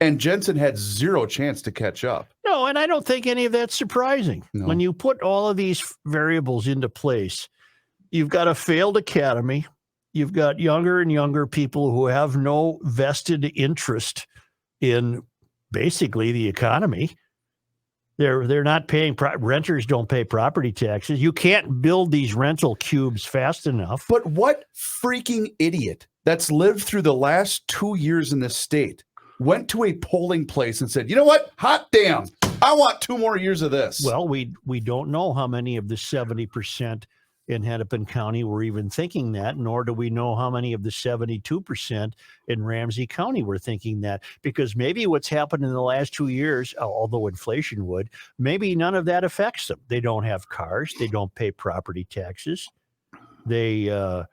And Jensen had zero chance to catch up. No, and I don't think any of that's surprising. No. When you put all of these variables into place, you've got a failed academy. You've got younger and younger people who have no vested interest in basically the economy. They're not paying renters don't pay property taxes. You can't build these rental cubes fast enough. But what freaking idiot that's lived through the last 2 years in this state went to a polling place and said, you know what? Hot damn. I want 2 more years of this. Well, we don't know how many of the 70% in Hennepin County were even thinking that, nor do we know how many of the 72% in Ramsey County were thinking that, because maybe what's happened in the last 2 years, although inflation would, maybe none of that affects them. They don't have cars. They don't pay property taxes. Their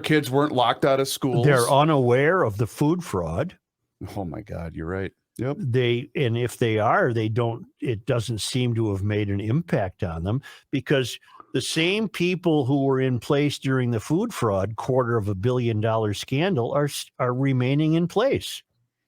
kids weren't locked out of schools. They're unaware of the food fraud. Oh my God, you're right. Yep. And if they are, it doesn't seem to have made an impact on them, because the same people who were in place during the food fraud $250 million scandal are remaining in place.